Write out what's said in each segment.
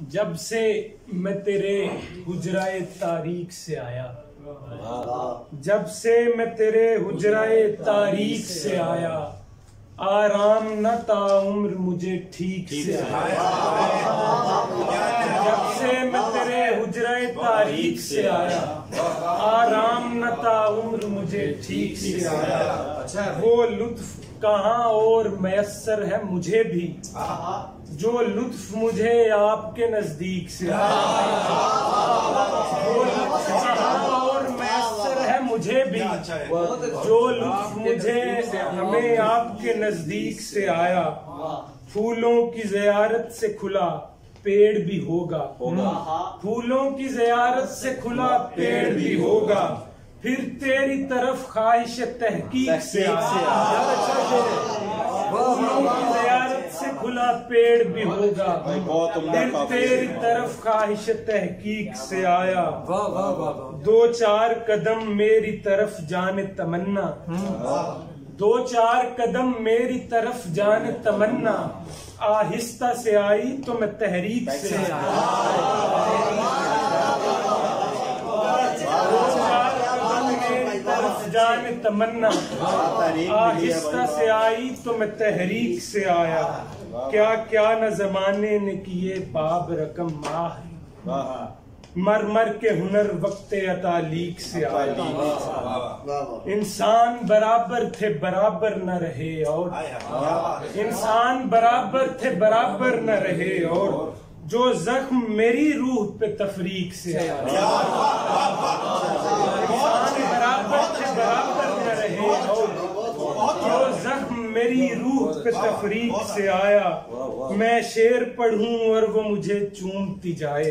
जब से मैं तेरे हुजराए तारीख से आया, जब से मैं तेरे हुजराए तारीख से आया, आराम न ताउम्र मुझे ठीक से आया। जब से मैं तेरे हुजराए तारीख से आया, आराम न ताउम्र मुझे ठीक से आया। वो लुत्फ कहाँ और मैसर है मुझे भी, जो लुत्फ मुझे आपके नजदीक से आया। वो लुत्फ कहाँ और मैसर है मुझे भी, जो लुत्फ मुझे हमें आपके नजदीक से आया। फूलों की ज़ियारत से खुला पेड़ भी होगा, फूलों की ज़ियारत से खुला पेड़ भी होगा, फिर तेरी तरफ ख्वाहिश तहकीक से आया। फूलों की ज़ियारत से खुला पेड़ भी होगा, फिर तेरी तरफ ख्वाहिश तहकीक से आया। दो चार कदम मेरी तरफ जाने तमन्ना, दो चार कदम मेरी तरफ जाने तमन्ना, आहिस्ता से आई तो मैं तहरीक से आया। जाने तमन्ना, आहिस्ता से आई तो मैं तहरीक से आया। क्या क्या न जमाने ने किए बाब रकम माह, मर मर के हुनर वक्ते अतालीक से आया। इंसान बराबर थे बराबर न रहे, और इंसान बराबर थे बराबर न रहे, और जो जख्म मेरी रूह पे तफरीक से आया। इंसान बराबर थे बराबर न रहे, और जो जख्म मेरी रूह पे तफरीक से आया। मैं शेर पढ़ूं और वो मुझे चूमती जाए,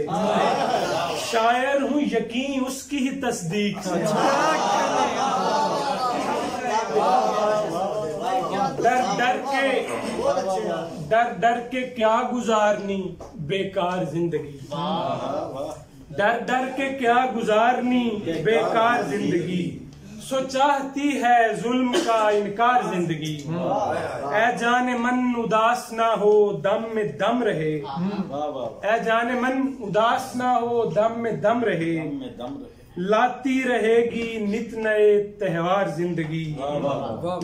शायर हूँ यकीन उसकी ही तस्दीक से। डर डर के क्या गुजारनी बेकार जिंदगी, डर डर के क्या गुजारनी बेकार जिंदगी, सो चाहती है जुल्म का इनकार जिंदगी। ऐ जाने मन उदास ना हो दम में दम रहे, ऐ जाने मन उदास ना हो दम में दम रहे, लाती रहेगी नित नए त्योहार जिंदगी।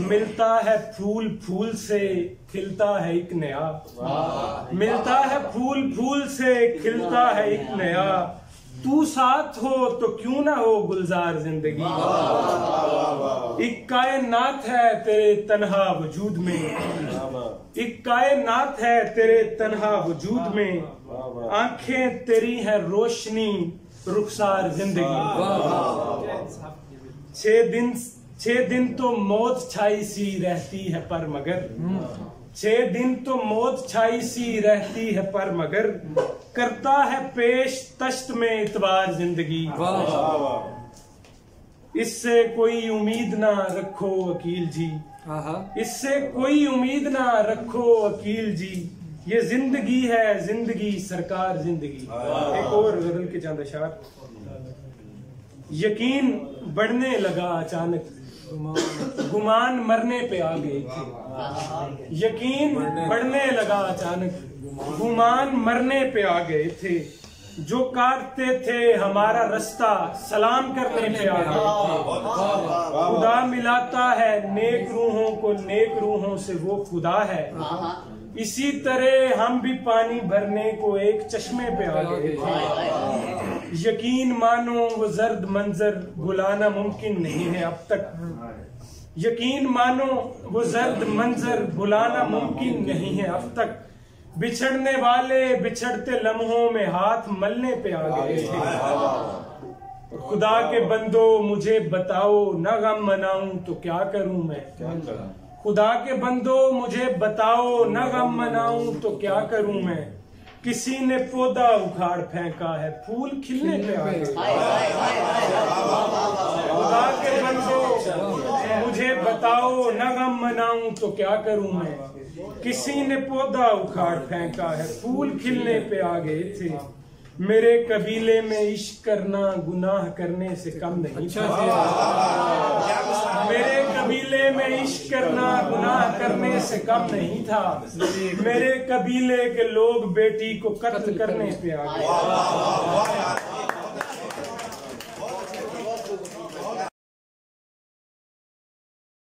मिलता है फूल फूल से खिलता है एक नया, मिलता है फूल फूल से खिलता है एक नया, तू साथ हो तो क्यों ना हो गुलजार जिंदगी। एक कायनात है तेरे तन्हा वजूद में, एक कायनात है तेरे तन्हा वजूद में, आंखें तेरी है रोशनी रुखसार जिंदगी। 6 दिन तो मौत छाई सी रहती है पर मगर, 6 दिन तो मौत छाई सी रहती है पर मगर, करता है पेश तश्त में इतबार जिंदगी। इससे कोई उम्मीद ना रखो वकील जी, इससे कोई उम्मीद ना रखो वकील जी, ये जिंदगी है जिंदगी सरकार जिंदगी। एक और गजल के चंद अशार। यकीन बढ़ने लगा अचानक, गुमान मरने पे आ गए थे। यकीन बढ़ने लगा अचानक, गुमान मरने पे आ गए थे, जो काटते थे हमारा रास्ता सलाम करने पे आ गए थे। खुदा मिलाता है नेक रूहों को नेक रूहों से, वो खुदा है। इसी तरह हम भी पानी भरने को एक चश्मे पे आ गए थे। यकीन मानो वो जर्द मंजर बुलाना मुमकिन नहीं है अब तक, यकीन मानो वो जर्द मंजर बुलाना मुमकिन नहीं है अब तक, बिछड़ने वाले बिछड़ते लम्हों में हाथ मलने पे आ गए थे। खुदा के बंदो मुझे बताओ न गम मनाऊं तो क्या करूं मैं, खुदा के बंदो मुझे बताओ न गम मनाऊं तो क्या करूं मैं, किसी ने पौधा उखाड़ फेंका है फूल खिलने पे आ गए। खुदा के बंदो मुझे बताओ न गम मनाऊं तो क्या करूं मैं, किसी ने पौधा उखाड़ फेंका है फूल खिलने पे आ गए थे। मेरे कबीले में इश्क करना गुनाह करने से कम नहीं था। मेरे कबीले में इश्क करना गुनाह करने से कम नहीं था। मेरे कबीले के लोग बेटी को कत्ल करने पे आ गए।